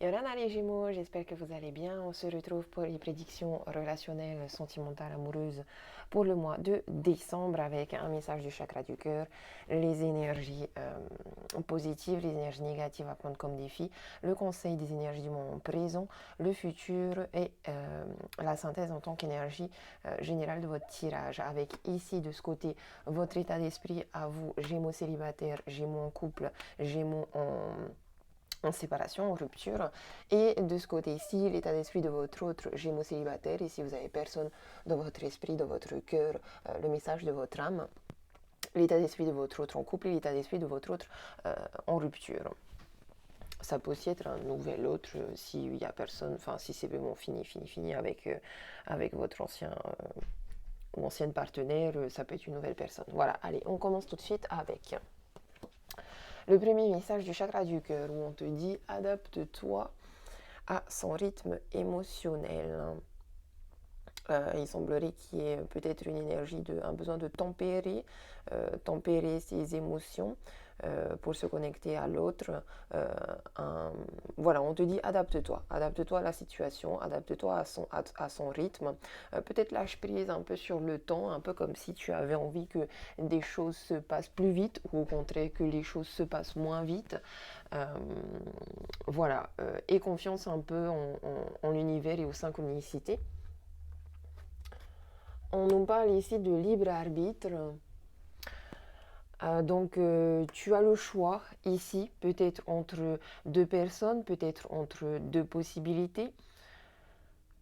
Yorana les Gémeaux, j'espère que vous allez bien. On se retrouve pour les prédictions relationnelles, sentimentales, amoureuses pour le mois de décembre avec un message du chakra du cœur, les énergies positives, les énergies négatives à prendre comme défi, le conseil des énergies du moment présent, le futur et la synthèse en tant qu'énergie générale de votre tirage. Avec ici de ce côté votre état d'esprit à vous, Gémeaux célibataires, Gémeaux en couple, Gémeaux en séparation, en rupture. Et de ce côté-ci, l'état d'esprit de votre autre Gémeaux célibataire, et si vous avez personne dans votre esprit, dans votre cœur, le message de votre âme, l'état d'esprit de votre autre en couple et l'état d'esprit de votre autre en rupture. Ça peut aussi être un nouvel autre s'il n'y a personne, enfin si c'est vraiment fini avec votre ancien ou ancienne partenaire, ça peut être une nouvelle personne. Voilà, allez, on commence tout de suite avec le premier message du chakra du cœur où on te dit adapte-toi à son rythme émotionnel. Il semblerait qu'il y ait peut-être une énergie, un besoin de tempérer ses émotions pour se connecter à l'autre. Voilà, on te dit adapte-toi à la situation, adapte-toi à son rythme. Peut-être lâche prise un peu sur le temps, un peu comme si tu avais envie que des choses se passent plus vite ou au contraire que les choses se passent moins vite. Voilà, et confiance un peu en l'univers et aux synchronicités. On nous parle ici de libre arbitre. Tu as le choix ici, peut-être entre deux personnes, peut-être entre deux possibilités,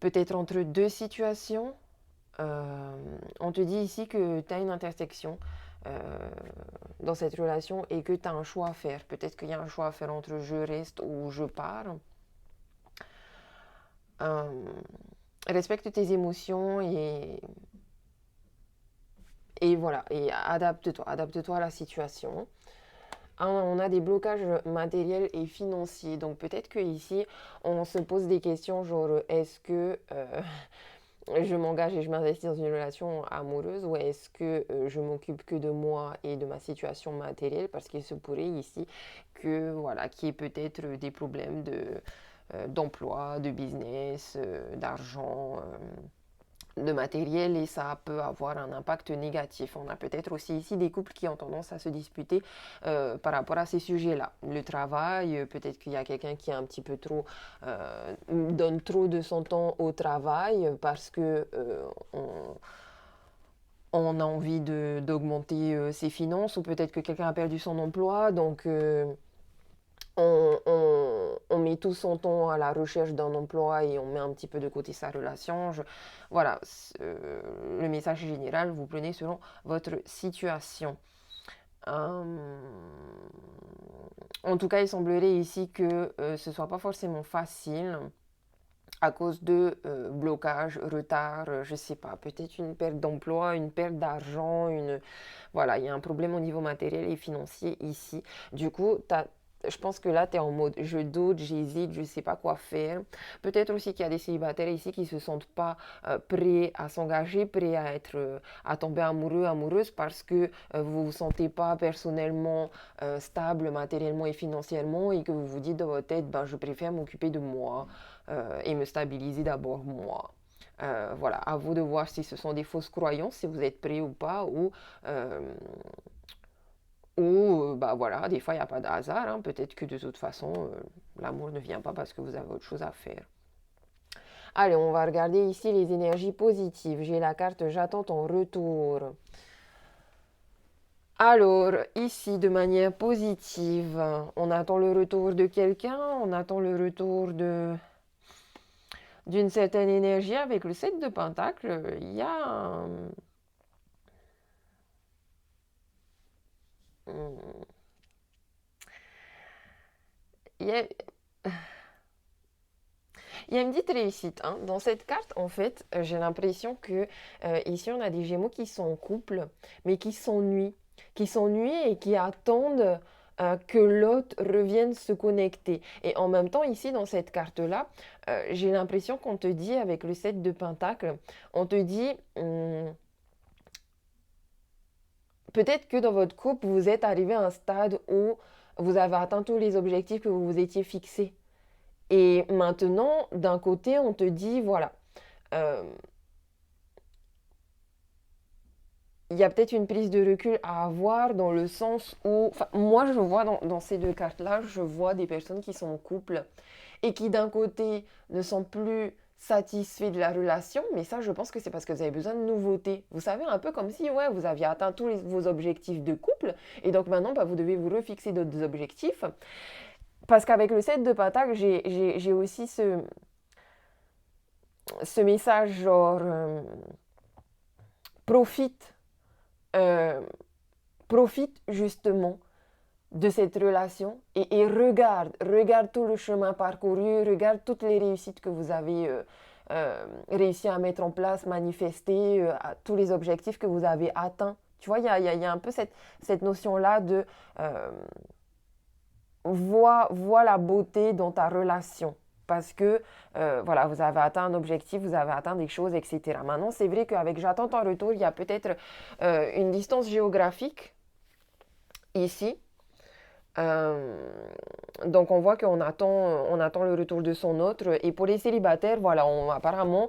peut-être entre deux situations. On te dit ici que tu as une intersection dans cette relation et que tu as un choix à faire. Peut-être qu'il y a un choix à faire entre je reste ou je pars. Respecte tes émotions et voilà, et adapte-toi à la situation. On a des blocages matériels et financiers. Donc peut-être qu'ici, on se pose des questions genre, est-ce que je m'engage et je m'investis dans une relation amoureuse ou est-ce que je m'occupe que de moi et de ma situation matérielle? Parce qu'il se pourrait ici que, voilà, qu'il y ait peut-être des problèmes d'emploi, de business, d'argent, de matériel et ça peut avoir un impact négatif. On a peut-être aussi ici des couples qui ont tendance à se disputer par rapport à ces sujets-là. Le travail, peut-être qu'il y a quelqu'un qui est un petit peu trop donne trop de son temps au travail parce que on a envie d'augmenter ses finances ou peut-être que quelqu'un a perdu son emploi, donc on met tout son temps à la recherche d'un emploi et on met un petit peu de côté sa relation. Voilà, le message général, vous prenez selon votre situation. Euh, En tout cas, il semblerait ici que ce ne soit pas forcément facile à cause de blocages, retards, je ne sais pas, peut-être une perte d'emploi, une perte d'argent, voilà, il y a un problème au niveau matériel et financier ici. Du coup, je pense que là, tu es en mode je doute, j'hésite, je ne sais pas quoi faire. Peut-être aussi qu'il y a des célibataires ici qui ne se sentent pas prêts à s'engager, prêts à tomber amoureux, amoureuse parce que vous ne vous sentez pas personnellement stable matériellement et financièrement et que vous vous dites dans votre tête, ben, je préfère m'occuper de moi et me stabiliser d'abord moi. Voilà, à vous de voir si ce sont des fausses croyances, si vous êtes prêt ou pas, bah voilà, des fois il n'y a pas de hasard, hein. Peut-être que de toute façon, l'amour ne vient pas parce que vous avez autre chose à faire. Allez, on va regarder ici les énergies positives. J'ai la carte j'attends ton retour. Alors, ici, de manière positive, on attend le retour de quelqu'un, on attend le retour d'une certaine énergie avec le 7 de Pentacle. Il y a il y a, il y a une petite réussite, hein. Dans cette carte, en fait, j'ai l'impression que ici, on a des Gémeaux qui sont en couple, mais qui s'ennuient et qui attendent que l'autre revienne se connecter. Et en même temps, ici, dans cette carte-là, j'ai l'impression qu'on te dit, avec le 7 de Pentacle, on te dit, peut-être que dans votre couple, vous êtes arrivé à un stade où vous avez atteint tous les objectifs que vous vous étiez fixés. Et maintenant, d'un côté, on te dit, voilà, euh, il y a peut-être une prise de recul à avoir dans le sens où, enfin, moi je vois dans ces deux cartes-là, je vois des personnes qui sont en couple et qui d'un côté ne sont plus satisfaits de la relation, mais ça je pense que c'est parce que vous avez besoin de nouveautés. Vous savez, un peu comme si ouais, vous aviez atteint tous vos objectifs de couple et donc maintenant bah, vous devez vous refixer d'autres objectifs. Parce qu'avec le 7 de Pentacle, j'ai aussi ce message genre profite, euh, profite justement de cette relation et regarde tout le chemin parcouru, regarde toutes les réussites que vous avez réussi à mettre en place, manifester, tous les objectifs que vous avez atteints. Tu vois, il y a un peu cette notion-là de vois la beauté dans ta relation. Parce que, voilà, vous avez atteint un objectif, vous avez atteint des choses, etc. Maintenant, c'est vrai qu'avec j'attends ton retour, il y a peut-être une distance géographique ici. Euh, donc on voit on attend le retour de son autre. Et pour les célibataires, voilà, apparemment,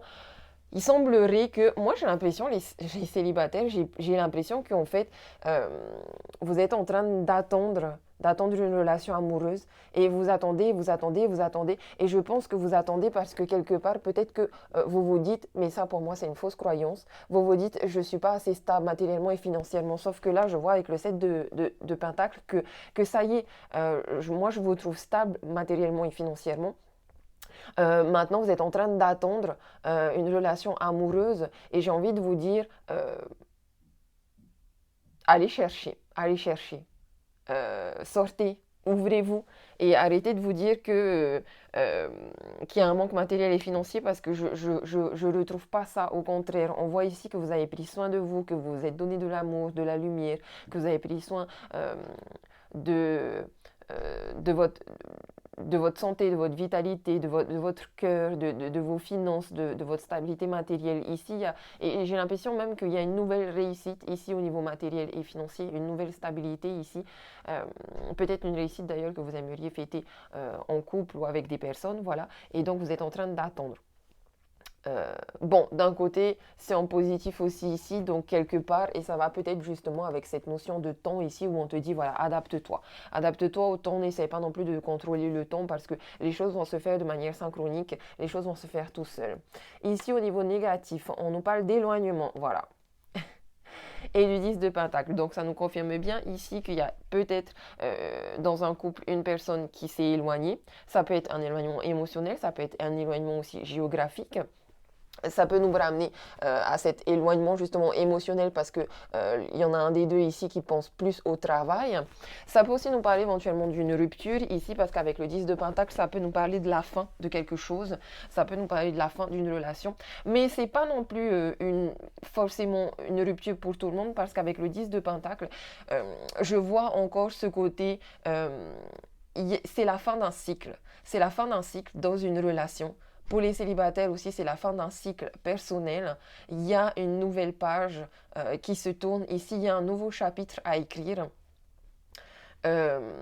il semblerait que, moi j'ai l'impression, les célibataires, j'ai l'impression qu'en fait, euh, vous êtes en train d'attendre une relation amoureuse et vous attendez, vous attendez, vous attendez. Et je pense que vous attendez parce que quelque part, peut-être que vous vous dites, mais ça pour moi c'est une fausse croyance, vous vous dites, je ne suis pas assez stable matériellement et financièrement. Sauf que là, je vois avec le 7 de Pentacle que ça y est, moi je vous trouve stable matériellement et financièrement. Maintenant, vous êtes en train d'attendre une relation amoureuse et j'ai envie de vous dire, allez chercher, sortez, ouvrez-vous et arrêtez de vous dire qu'il y a un manque matériel et financier parce que je ne retrouve pas ça. Au contraire, on voit ici que vous avez pris soin de vous, que vous vous êtes donné de l'amour, de la lumière, que vous avez pris soin de, de votre santé, de votre vitalité, de votre cœur, de vos finances, de votre stabilité matérielle. Ici, et j'ai l'impression même qu'il y a une nouvelle réussite ici au niveau matériel et financier, une nouvelle stabilité ici. Euh, Peut-être une réussite d'ailleurs que vous aimeriez fêter en couple ou avec des personnes, voilà. Et donc, vous êtes en train d'attendre. Bon, d'un côté, c'est en positif aussi ici, donc quelque part, et ça va peut-être justement avec cette notion de temps ici où on te dit, voilà, adapte-toi. Adapte-toi au temps, n'essaye pas non plus de contrôler le temps parce que les choses vont se faire de manière synchronique, les choses vont se faire tout seul. Ici, au niveau négatif, on nous parle d'éloignement, voilà. Et du 10 de Pentacle. Donc ça nous confirme bien ici qu'il y a peut-être dans un couple une personne qui s'est éloignée. Ça peut être un éloignement émotionnel, ça peut être un éloignement aussi géographique. Ça peut nous ramener à cet éloignement justement émotionnel parce que il y en a un des deux ici qui pense plus au travail. Ça peut aussi nous parler éventuellement d'une rupture ici parce qu'avec le 10 de Pentacle, ça peut nous parler de la fin de quelque chose, ça peut nous parler de la fin d'une relation, mais c'est pas non plus forcément une rupture pour tout le monde parce qu'avec le 10 de Pentacle, je vois encore ce côté, c'est la fin d'un cycle, c'est la fin d'un cycle dans une relation. Pour les célibataires aussi, c'est la fin d'un cycle personnel. Il y a une nouvelle page qui se tourne. Ici, il y a un nouveau chapitre à écrire. Euh,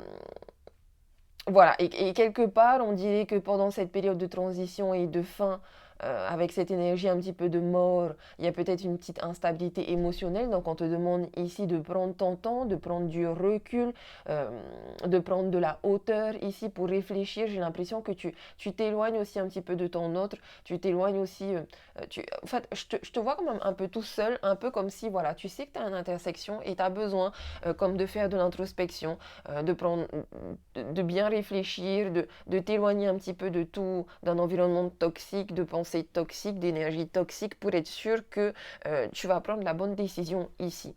voilà, et quelque part, on dirait que pendant cette période de transition et de fin, avec cette énergie un petit peu de mort, il y a peut-être une petite instabilité émotionnelle. Donc, on te demande ici de prendre ton temps, de prendre du recul, euh, de prendre de la hauteur ici pour réfléchir. J'ai l'impression que tu t'éloignes aussi un petit peu de ton autre, tu t'éloignes aussi. En fait, je te vois comme un peu tout seul, un peu comme si, voilà, tu sais que tu as une intersection et tu as besoin comme de faire de l'introspection, de bien réfléchir, de t'éloigner un petit peu de tout, d'un environnement toxique, de pensée toxique, d'énergie toxique, pour être sûr que tu vas prendre la bonne décision ici.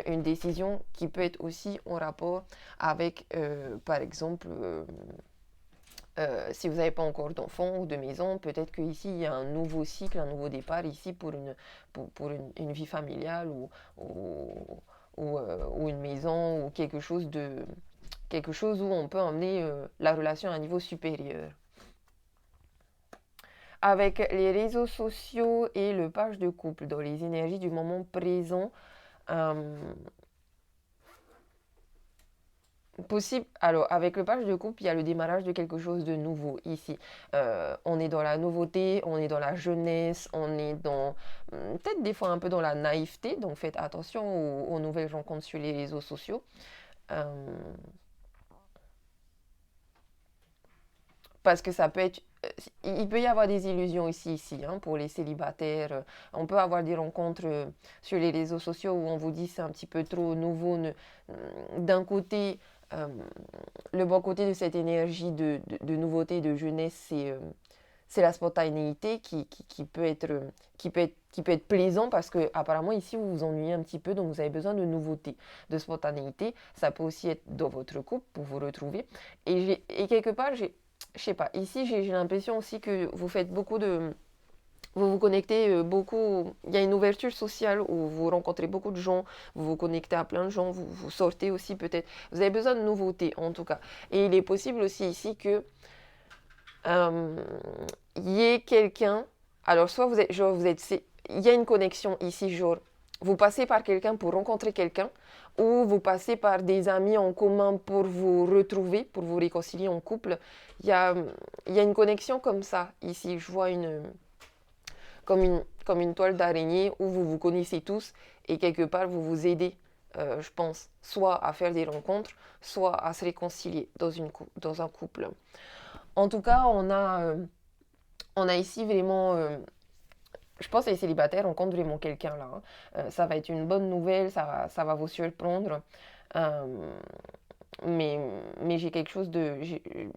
Une décision qui peut être aussi en rapport avec, par exemple, si vous n'avez pas encore d'enfant ou de maison, peut-être qu'ici, il y a un nouveau cycle, un nouveau départ ici pour une vie familiale ou une maison ou quelque chose où on peut emmener la relation à un niveau supérieur. Avec les réseaux sociaux et le page de couple dans les énergies du moment présent, euh, Possible. Alors, avec le page de coupe, il y a le démarrage de quelque chose de nouveau ici. On est dans la nouveauté, on est dans la jeunesse, on est dans peut-être des fois un peu dans la naïveté. Donc, faites attention aux nouvelles rencontres sur les réseaux sociaux. Euh, Parce que ça peut être. Il peut y avoir des illusions ici, hein, pour les célibataires. On peut avoir des rencontres sur les réseaux sociaux où on vous dit c'est un petit peu trop nouveau. D'un côté, euh, le bon côté de cette énergie de nouveauté, de jeunesse, c'est la spontanéité qui peut être, qui peut être plaisant parce que apparemment ici vous vous ennuyez un petit peu, donc vous avez besoin de nouveauté, de spontanéité. Ça peut aussi être dans votre couple pour vous retrouver. Et quelque part, je sais pas, ici j'ai l'impression aussi que vous faites beaucoup de... Vous vous connectez beaucoup, il y a une ouverture sociale où vous rencontrez beaucoup de gens, vous vous connectez à plein de gens, vous sortez aussi peut-être. Vous avez besoin de nouveautés en tout cas. Et il est possible aussi ici que euh, il y ait quelqu'un, alors soit vous êtes, genre vous êtes, il y a une connexion ici, genre vous passez par quelqu'un pour rencontrer quelqu'un, ou vous passez par des amis en commun pour vous retrouver, pour vous réconcilier en couple. Il y a, il y a une connexion comme ça ici, je vois comme une toile d'araignée où vous vous connaissez tous et quelque part vous vous aidez, je pense, soit à faire des rencontres, soit à se réconcilier dans un couple. En tout cas, on a ici vraiment, je pense que les célibataires rencontrent vraiment quelqu'un là, hein. Ça va être une bonne nouvelle, ça va vous surprendre. Euh, mais j'ai quelque chose de...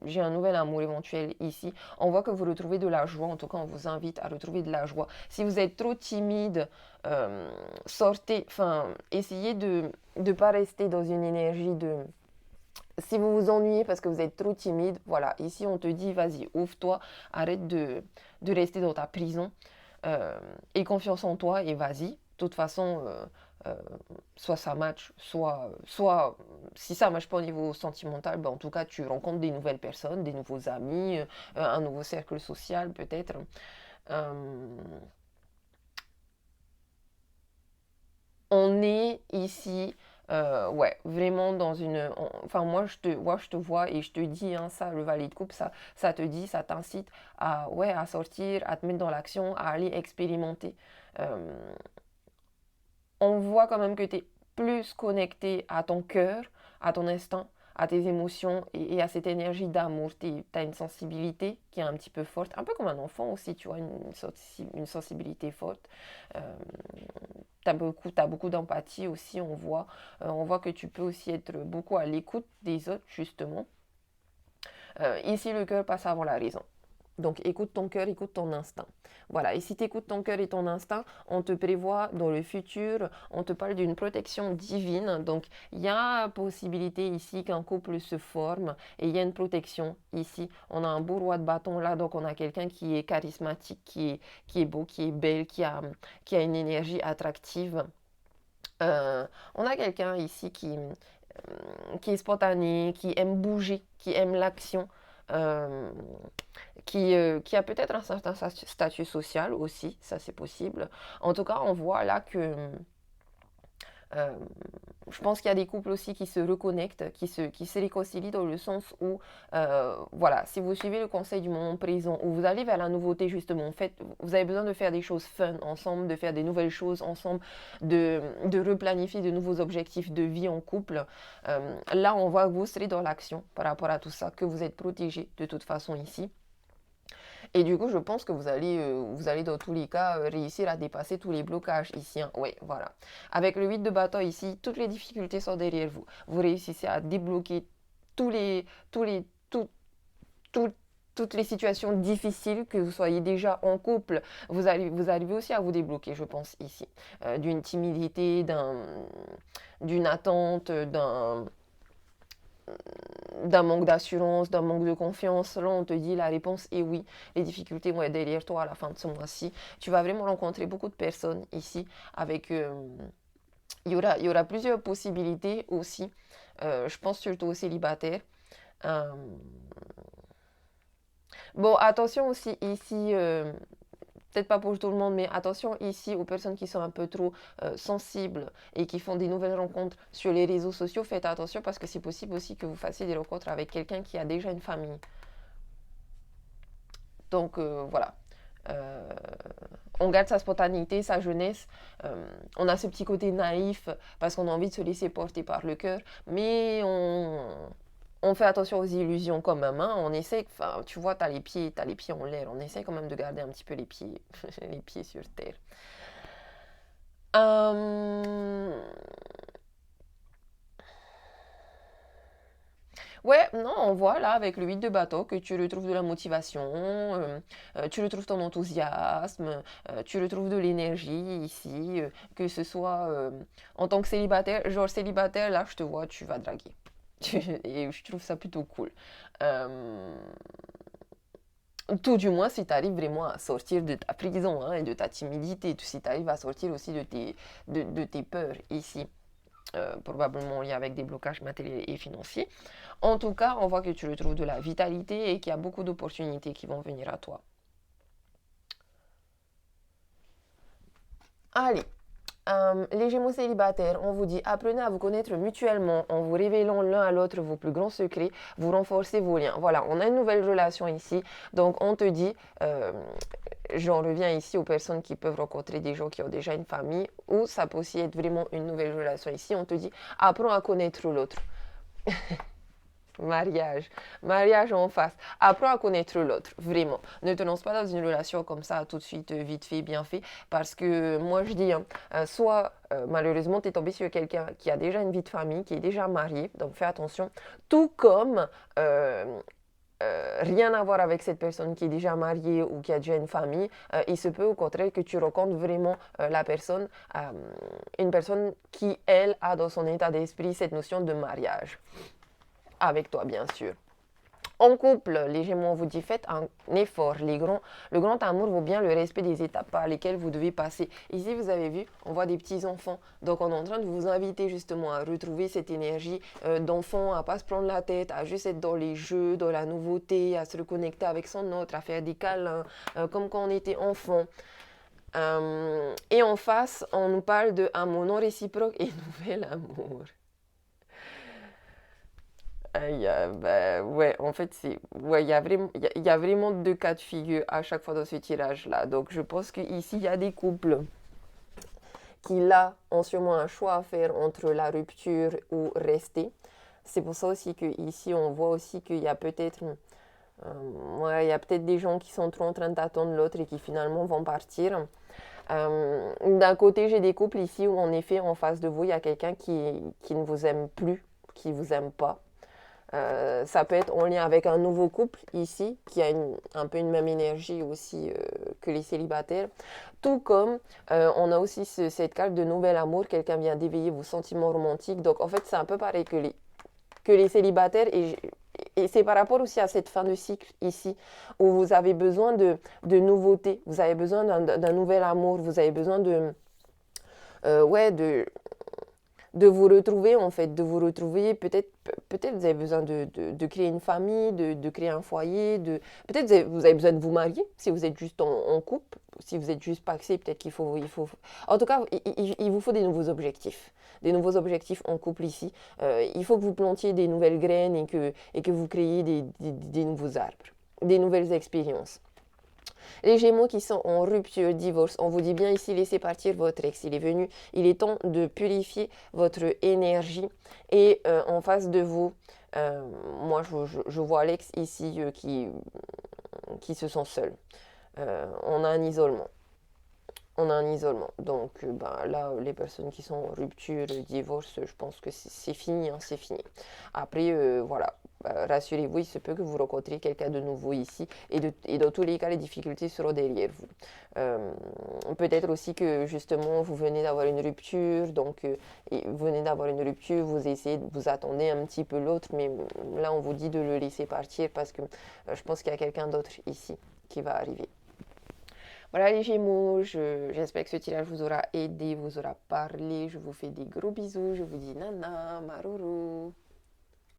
J'ai un nouvel amour éventuel ici. On voit que vous retrouvez de la joie. En tout cas, on vous invite à retrouver de la joie. Si vous êtes trop timide, sortez... Enfin, essayez de ne pas rester dans une énergie de... Si vous vous ennuyez parce que vous êtes trop timide, voilà, ici on te dit, vas-y, ouvre-toi, arrête de rester dans ta prison. Aie confiance en toi et vas-y. De toute façon, euh, soit ça match, soit si ça match pas au niveau sentimental, ben en tout cas tu rencontres des nouvelles personnes, des nouveaux amis, un nouveau cercle social peut-être. Euh, on est ici, ouais, vraiment dans une... Enfin, moi, je te vois et je te dis, hein, ça, le valet de coupe, ça te dit, ça t'incite à, ouais, à sortir, à te mettre dans l'action, à aller expérimenter. Euh, on voit quand même que tu es plus connecté à ton cœur, à ton instinct, à tes émotions et à cette énergie d'amour. Tu as une sensibilité qui est un petit peu forte, un peu comme un enfant aussi, tu vois, une sensibilité forte. Euh, t'as beaucoup d'empathie aussi, on voit. On voit que tu peux aussi être beaucoup à l'écoute des autres, justement. Ici, le cœur passe avant la raison. Donc écoute ton cœur, écoute ton instinct. Voilà, et si tu écoutes ton cœur et ton instinct, on te prévoit dans le futur, on te parle d'une protection divine. Donc il y a possibilité ici qu'un couple se forme et il y a une protection ici. On a un beau roi de bâton là, donc on a quelqu'un qui est charismatique, qui est beau, qui est belle, qui a une énergie attractive. On a quelqu'un ici qui est spontané, qui aime bouger, qui aime l'action. Euh, qui a peut-être un certain statut social aussi, ça c'est possible. En tout cas, on voit là que euh, je pense qu'il y a des couples aussi qui se reconnectent, qui se réconcilient dans le sens où, voilà, si vous suivez le conseil du moment présent, où vous allez vers la nouveauté justement, en fait, vous avez besoin de faire des choses fun ensemble, de faire des nouvelles choses ensemble, de replanifier de nouveaux objectifs de vie en couple. Là, on voit que vous serez dans l'action par rapport à tout ça, que vous êtes protégé de toute façon ici. Et du coup, je pense que vous allez dans tous les cas réussir à dépasser tous les blocages ici, hein. Oui, voilà. Avec le 8 de bâton ici, toutes les difficultés sont derrière vous. Vous réussissez à débloquer tous les, tous les, tout- tout- toutes les situations difficiles, que vous soyez déjà en couple. Vous arrivez aussi à vous débloquer, je pense, ici. D'une timidité, d'une attente, d'un manque d'assurance, d'un manque de confiance. Là, on te dit la réponse est oui. Les difficultés vont être derrière toi à la fin de ce mois-ci. Tu vas vraiment rencontrer beaucoup de personnes ici avec... il y aura plusieurs possibilités aussi. Je pense surtout aux célibataires. Bon, attention aussi ici, peut-être pas pour tout le monde, mais attention ici aux personnes qui sont un peu trop sensibles et qui font des nouvelles rencontres sur les réseaux sociaux, faites attention parce que c'est possible aussi que vous fassiez des rencontres avec quelqu'un qui a déjà une famille. Donc voilà. Euh, on garde sa spontanéité, sa jeunesse. On a ce petit côté naïf parce qu'on a envie de se laisser porter par le cœur, mais on fait attention aux illusions quand même. Hein. On essaie, enfin, tu vois, t'as les pieds en l'air. On essaie quand même de garder un petit peu les pieds, les pieds sur terre. Euh, Ouais, non, on voit là avec le 8 de bateau que tu retrouves de la motivation, tu retrouves ton enthousiasme, tu retrouves de l'énergie ici, que ce soit en tant que célibataire, genre célibataire, là je te vois, tu vas draguer. Et je trouve ça plutôt cool. Euh, Tout du moins si tu arrives vraiment à sortir de ta prison hein, et de ta timidité, si tu arrives à sortir aussi de tes peurs ici. Probablement lié avec des blocages matériels et financiers. En tout cas, on voit que tu retrouves de la vitalité et qu'il y a beaucoup d'opportunités qui vont venir à toi. Allez, les Gémeaux célibataires, on vous dit apprenez à vous connaître mutuellement en vous révélant l'un à l'autre vos plus grands secrets, vous renforcez vos liens. Voilà, on a une nouvelle relation ici, donc on te dit, j'en reviens ici aux personnes qui peuvent rencontrer des gens qui ont déjà une famille, ou ça peut aussi être vraiment une nouvelle relation ici, on te dit apprends à connaître l'autre. Mariage, mariage en face. Apprends à connaître l'autre, vraiment. Ne te lance pas dans une relation comme ça, tout de suite, vite fait, bien fait. Parce que moi, je dis, hein, soit malheureusement, tu es tombé sur quelqu'un qui a déjà une vie de famille, qui est déjà marié, donc fais attention. Tout comme rien à voir avec cette personne qui est déjà mariée ou qui a déjà une famille, il se peut au contraire que tu rencontres vraiment la personne, une personne qui, elle, a dans son état d'esprit cette notion de mariage avec toi, bien sûr. En couple, les Gémeaux, on vous dit faites un effort. Le grand amour vaut bien le respect des étapes par lesquelles vous devez passer. Ici, vous avez vu, on voit des petits enfants. Donc, on est en train de vous inviter justement à retrouver cette énergie d'enfant, à pas se prendre la tête, à juste être dans les jeux, dans la nouveauté, à se reconnecter avec son autre, à faire des câlins, comme quand on était enfant. Et en face, on nous parle de amour non réciproque et nouvel amour. Ouais, en fait, ouais, il y a vraiment deux cas de figure à chaque fois dans ce tirage-là. Donc, je pense qu'ici, il y a des couples qui, là, ont sûrement un choix à faire entre la rupture ou rester. C'est pour ça aussi qu'ici, on voit aussi qu'il y a peut-être ouais, il y a peut-être des gens qui sont trop en train d'attendre l'autre et qui finalement vont partir. D'un côté, j'ai des couples ici où, en effet, en face de vous, il y a quelqu'un qui ne vous aime plus, qui vous aime pas. Ça peut être en lien avec un nouveau couple ici, qui a un peu une même énergie aussi que les célibataires. Tout comme on a aussi cette carte de nouvel amour, quelqu'un vient d'éveiller vos sentiments romantiques. Donc en fait, c'est un peu pareil que les célibataires. Et c'est par rapport aussi à cette fin de cycle ici, où vous avez besoin de nouveautés, vous avez besoin d'un nouvel amour, vous avez besoin ouais, de vous retrouver en fait, de vous retrouver, peut-être vous avez besoin de créer une famille, de créer un foyer, peut-être vous avez besoin de vous marier si vous êtes juste en couple, si vous êtes juste paxé, peut-être en tout cas, il vous faut des nouveaux objectifs en couple ici. Il faut que vous plantiez des nouvelles graines et que vous créiez des nouveaux arbres, des nouvelles expériences. Les Gémeaux qui sont en rupture, divorce, on vous dit bien ici, laissez partir votre ex. Il est venu, il est temps de purifier votre énergie. Et en face de vous, moi je vois l'ex ici qui se sent seul. On a un isolement. On a un isolement. Donc ben, là, les personnes qui sont en rupture, divorce, je pense que c'est fini, hein, c'est fini. Après, voilà, rassurez-vous, il se peut que vous rencontriez quelqu'un de nouveau ici et dans tous les cas, les difficultés seront derrière vous. Peut-être aussi que justement, vous venez d'avoir une rupture, donc vous venez d'avoir une rupture, vous essayez, vous attendez un petit peu l'autre, mais là, on vous dit de le laisser partir parce que je pense qu'il y a quelqu'un d'autre ici qui va arriver. Voilà les Gémeaux, j'espère que ce tirage vous aura aidé, vous aura parlé. Je vous fais des gros bisous, je vous dis nana, maruru.